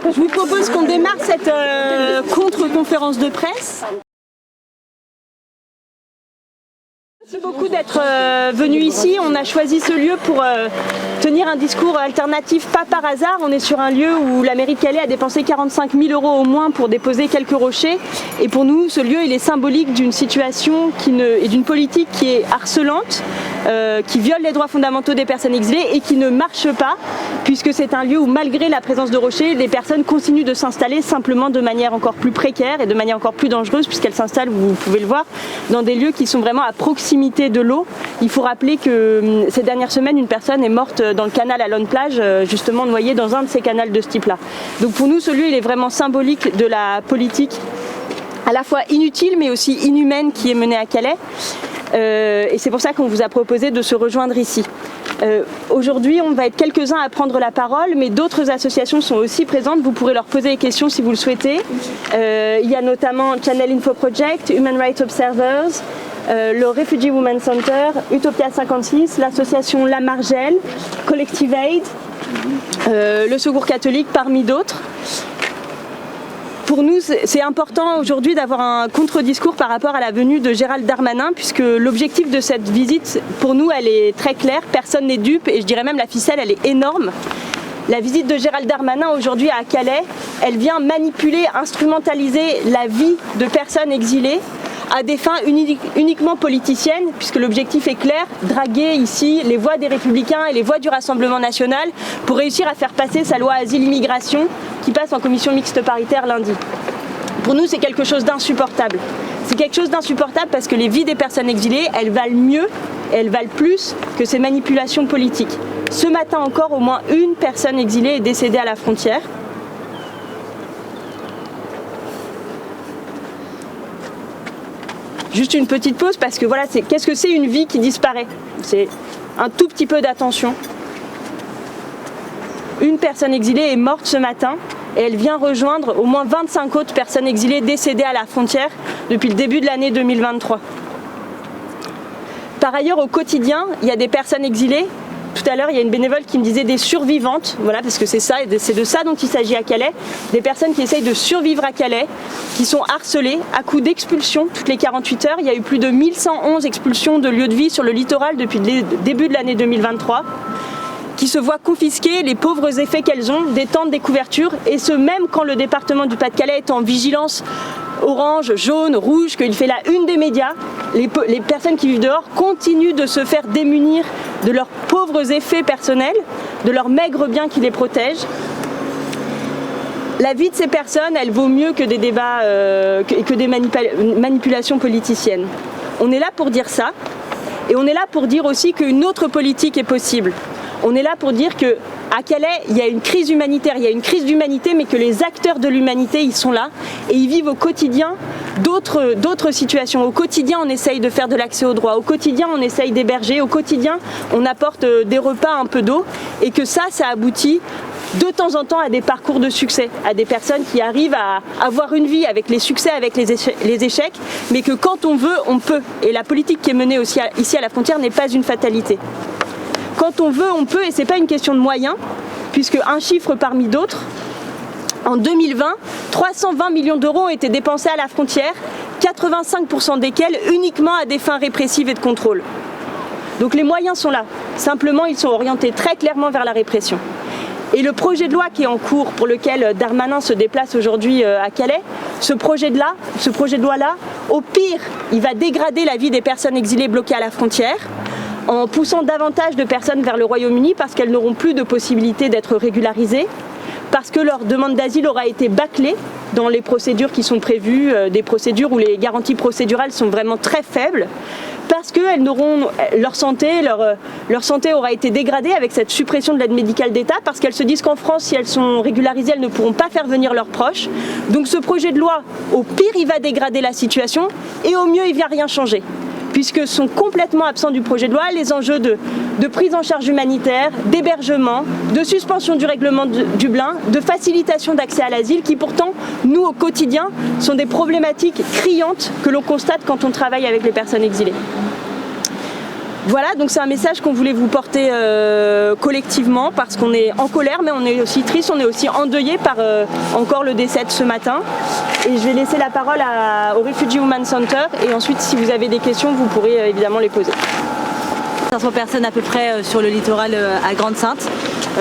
Je vous propose qu'on démarre cette contre-conférence de presse. Merci beaucoup d'être venu ici. On a choisi ce lieu pour tenir un discours alternatif, pas par hasard. On est sur un lieu où la mairie de Calais a dépensé 45 000 € au moins pour déposer quelques rochers. Et pour nous, ce lieu, il est symbolique d'une situation et d'une politique qui est harcelante, qui viole les droits fondamentaux des personnes exilées et qui ne marche pas, puisque c'est un lieu où, malgré la présence de rochers, les personnes continuent de s'installer simplement de manière encore plus précaire et de manière encore plus dangereuse, puisqu'elles s'installent, vous pouvez le voir, dans des lieux qui sont vraiment à proximité de l'eau. Il faut rappeler que ces dernières semaines, une personne est morte dans le canal à Lonne Plage, justement noyée dans un de ces canals de ce type-là. Donc pour nous, ce lieu, il est vraiment symbolique de la politique à la fois inutile mais aussi inhumaine qui est menée à Calais. Et c'est pour ça qu'on vous a proposé de se rejoindre ici. Aujourd'hui, on va être quelques-uns à prendre la parole, mais d'autres associations sont aussi présentes. Vous pourrez leur poser des questions si vous le souhaitez. Il y a notamment Channel Info Project, Human Rights Observers, le Refugee Women Center, Utopia 56, l'association La Margelle, Collective Aid, le Secours catholique, parmi d'autres. Pour nous, c'est important aujourd'hui d'avoir un contre-discours par rapport à la venue de Gérald Darmanin, puisque l'objectif de cette visite, pour nous, elle est très claire. Personne n'est dupe et je dirais même la ficelle, elle est énorme. La visite de Gérald Darmanin aujourd'hui à Calais, elle vient manipuler, instrumentaliser la vie de personnes exilées à des fins uniquement politiciennes, puisque l'objectif est clair, draguer ici les voix des Républicains et les voix du Rassemblement national pour réussir à faire passer sa loi asile-immigration qui passe en commission mixte paritaire lundi. Pour nous, c'est quelque chose d'insupportable. C'est quelque chose d'insupportable parce que les vies des personnes exilées, elles valent mieux et elles valent plus que ces manipulations politiques. Ce matin encore, au moins une personne exilée est décédée à la frontière. Juste une petite pause parce que voilà, qu'est-ce que c'est une vie qui disparaît? C'est un tout petit peu d'attention. Une personne exilée est morte ce matin et elle vient rejoindre au moins 25 autres personnes exilées décédées à la frontière depuis le début de l'année 2023. Par ailleurs, au quotidien, il y a des personnes exilées. Tout à l'heure, il y a une bénévole qui me disait des survivantes, voilà, parce que c'est de ça dont il s'agit à Calais, des personnes qui essayent de survivre à Calais, qui sont harcelées à coups d'expulsion toutes les 48 heures. Il y a eu plus de 1111 expulsions de lieux de vie sur le littoral depuis le début de l'année 2023, qui se voient confisquer les pauvres effets qu'elles ont, des tentes, des couvertures, et ce même quand le département du Pas-de-Calais est en vigilance orange, jaune, rouge, qu'il fait la une des médias. Les personnes qui vivent dehors continuent de se faire démunir de leurs pauvres effets personnels, de leurs maigres biens qui les protègent. La vie de ces personnes, elle vaut mieux que des débats, que des manipulations politiciennes. On est là pour dire ça, et on est là pour dire aussi qu'une autre politique est possible. On est là pour dire qu'à Calais, il y a une crise humanitaire, il y a une crise d'humanité, mais que les acteurs de l'humanité, ils sont là et ils vivent au quotidien d'autres situations. Au quotidien, on essaye de faire de l'accès aux droits. Au quotidien, on essaye d'héberger. Au quotidien, on apporte des repas, un peu d'eau, et que ça aboutit de temps en temps à des parcours de succès, à des personnes qui arrivent à avoir une vie avec les succès, avec les échecs, mais que quand on veut, on peut. Et la politique qui est menée aussi ici à la frontière n'est pas une fatalité. Quand on veut, on peut, et ce n'est pas une question de moyens, puisque un chiffre parmi d'autres, en 2020, 320 millions d'euros ont été dépensés à la frontière, 85% desquels uniquement à des fins répressives et de contrôle. Donc les moyens sont là, simplement ils sont orientés très clairement vers la répression. Et le projet de loi qui est en cours, pour lequel Darmanin se déplace aujourd'hui à Calais, ce projet de loi-là, au pire, il va dégrader la vie des personnes exilées bloquées à la frontière, en poussant davantage de personnes vers le Royaume-Uni parce qu'elles n'auront plus de possibilité d'être régularisées, parce que leur demande d'asile aura été bâclée dans les procédures qui sont prévues, des procédures où les garanties procédurales sont vraiment très faibles, parce que leur santé aura été dégradée avec cette suppression de l'aide médicale d'État, parce qu'elles se disent qu'en France, si elles sont régularisées, elles ne pourront pas faire venir leurs proches. Donc ce projet de loi, au pire, il va dégrader la situation, et au mieux, il ne vient rien changer, puisque sont complètement absents du projet de loi les enjeux de prise en charge humanitaire, d'hébergement, de suspension du règlement de Dublin, de facilitation d'accès à l'asile, qui pourtant, nous, au quotidien, sont des problématiques criantes que l'on constate quand on travaille avec les personnes exilées. Voilà, donc c'est un message qu'on voulait vous porter collectivement parce qu'on est en colère, mais on est aussi triste, on est aussi endeuillé par encore le décès de ce matin. Et je vais laisser la parole au Refugee Women Center et ensuite, si vous avez des questions, vous pourrez évidemment les poser. 500 personnes à peu près sur le littoral à Grande-Synthe.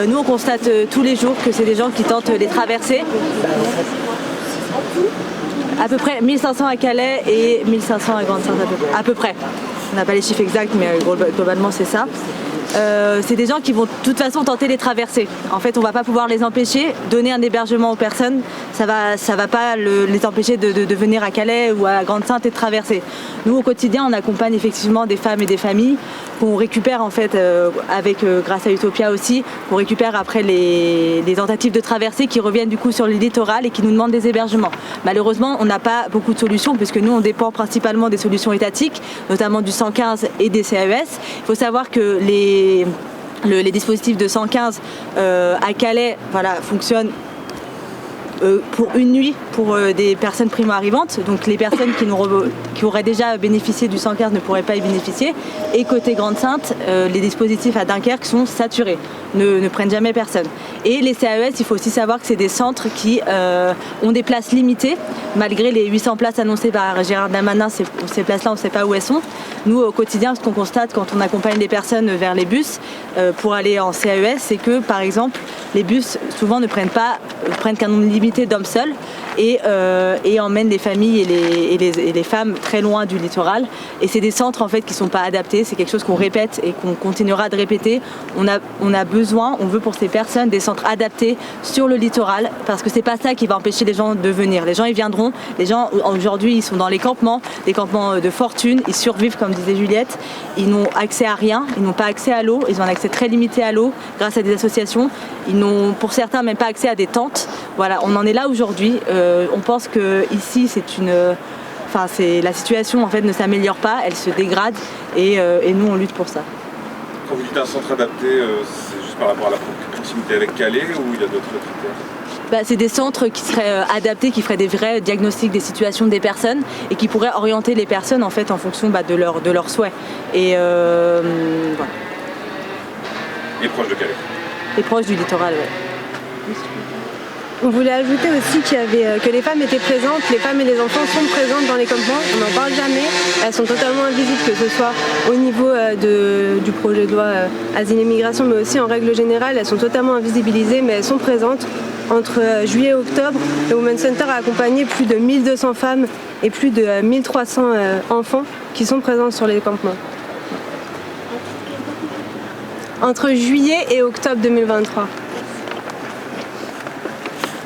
Nous, on constate tous les jours que c'est des gens qui tentent les traversées. À peu près 1500 à Calais et 1500 à Grande-Synthe à peu près. On n'a pas les chiffres exacts, mais globalement c'est ça. C'est des gens qui vont de toute façon tenter les traversées. En fait, on ne va pas pouvoir les empêcher. Donner un hébergement aux personnes, ça va pas les empêcher de venir à Calais ou à Grande-Synthe et de traverser. Nous, au quotidien, on accompagne effectivement des femmes et des familles qu'on récupère en fait grâce à Utopia aussi, qu'on récupère après les tentatives de traversée qui reviennent du coup sur le littoral et qui nous demandent des hébergements. Malheureusement, on n'a pas beaucoup de solutions puisque nous, on dépend principalement des solutions étatiques, notamment du 115 et des CAES. Il faut savoir que les dispositifs de 115 à Calais fonctionnent pour une nuit pour des personnes primo-arrivantes, donc les personnes qui auraient déjà bénéficié du 115 ne pourraient pas y bénéficier. Et côté Grande-Synthe, les dispositifs à Dunkerque sont saturés, ne prennent jamais personne. Et les CAES, il faut aussi savoir que c'est des centres qui ont des places limitées, malgré les 800 places annoncées par Gérald Darmanin, ces places-là, on ne sait pas où elles sont. Nous, au quotidien, ce qu'on constate quand on accompagne les personnes vers les bus pour aller en CAES, c'est que, par exemple, les bus, souvent, ne prennent qu'un nombre limité d'hommes seuls et emmènent les familles et les femmes très loin du littoral. Et c'est des centres, en fait, qui ne sont pas adaptés. C'est quelque chose qu'on répète et qu'on continuera de répéter. On veut pour ces personnes des centres adaptés sur le littoral parce que c'est pas ça qui va empêcher les gens de venir. Les gens, ils viendront. Les gens, aujourd'hui, ils sont dans les campements, des campements de fortune. Ils survivent, comme disait Juliette. Ils n'ont accès à rien. Ils n'ont pas accès à l'eau. Ils ont un accès très limité à l'eau grâce à des associations. Ils n'ont, pour certains, même pas accès à des tentes. Voilà, on en est là aujourd'hui. On pense que ici, la situation en fait ne s'améliore pas, elle se dégrade et nous on lutte pour ça. Quand vous dites un centre adapté, c'est juste par rapport à la proximité avec Calais ou il y a d'autres critères? C'est des centres qui seraient adaptés, qui feraient des vrais diagnostics des situations des personnes et qui pourraient orienter les personnes en fait en fonction de leurs souhaits. Et voilà. Et proche de Calais. Et proche du littoral, ouais. On voulait ajouter aussi que les femmes étaient présentes, les femmes et les enfants sont présentes dans les campements, on n'en parle jamais, elles sont totalement invisibles, que ce soit au niveau du projet de loi Asile et Migration, mais aussi en règle générale, elles sont totalement invisibilisées, mais elles sont présentes. Entre juillet et octobre, le Women's Center a accompagné plus de 1200 femmes et plus de 1300 enfants qui sont présents sur les campements. Entre juillet et octobre 2023.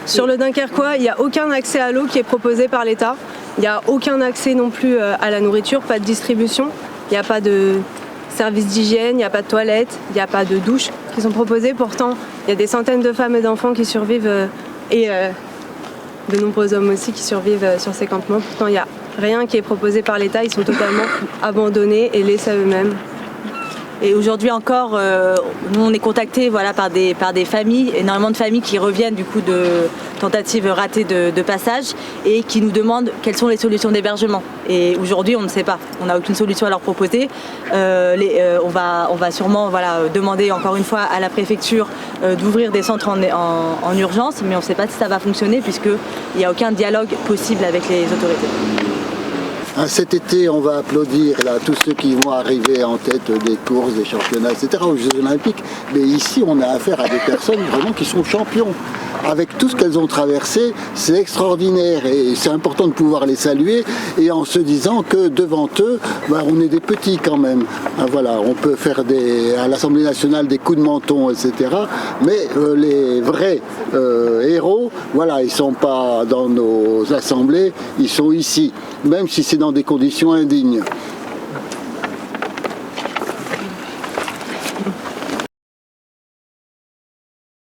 Sur le Dunkerquois, il n'y a aucun accès à l'eau qui est proposé par l'État. Il n'y a aucun accès non plus à la nourriture, pas de distribution. Il n'y a pas de service d'hygiène, il n'y a pas de toilettes, il n'y a pas de douches qui sont proposées. Pourtant, il y a des centaines de femmes et d'enfants qui survivent et de nombreux hommes aussi qui survivent sur ces campements. Pourtant, il n'y a rien qui est proposé par l'État. Ils sont totalement abandonnés et laissés à eux-mêmes. Et aujourd'hui encore, nous on est contactés par des familles, énormément de familles qui reviennent du coup de tentatives ratées de passage et qui nous demandent quelles sont les solutions d'hébergement. Et aujourd'hui on ne sait pas, on n'a aucune solution à leur proposer. On va sûrement demander encore une fois à la préfecture d'ouvrir des centres en urgence, mais on ne sait pas si ça va fonctionner puisqu'il n'y a aucun dialogue possible avec les autorités. Cet été, on va applaudir tous ceux qui vont arriver en tête des courses, des championnats, etc. aux Jeux Olympiques. Mais ici, on a affaire à des personnes vraiment qui sont champions. Avec tout ce qu'elles ont traversé, c'est extraordinaire et c'est important de pouvoir les saluer et en se disant que devant eux, on est des petits quand même. Voilà, on peut faire à l'Assemblée nationale des coups de menton, etc. Mais les vrais héros, ils ne sont pas dans nos assemblées, ils sont ici, même si c'est dans des conditions indignes.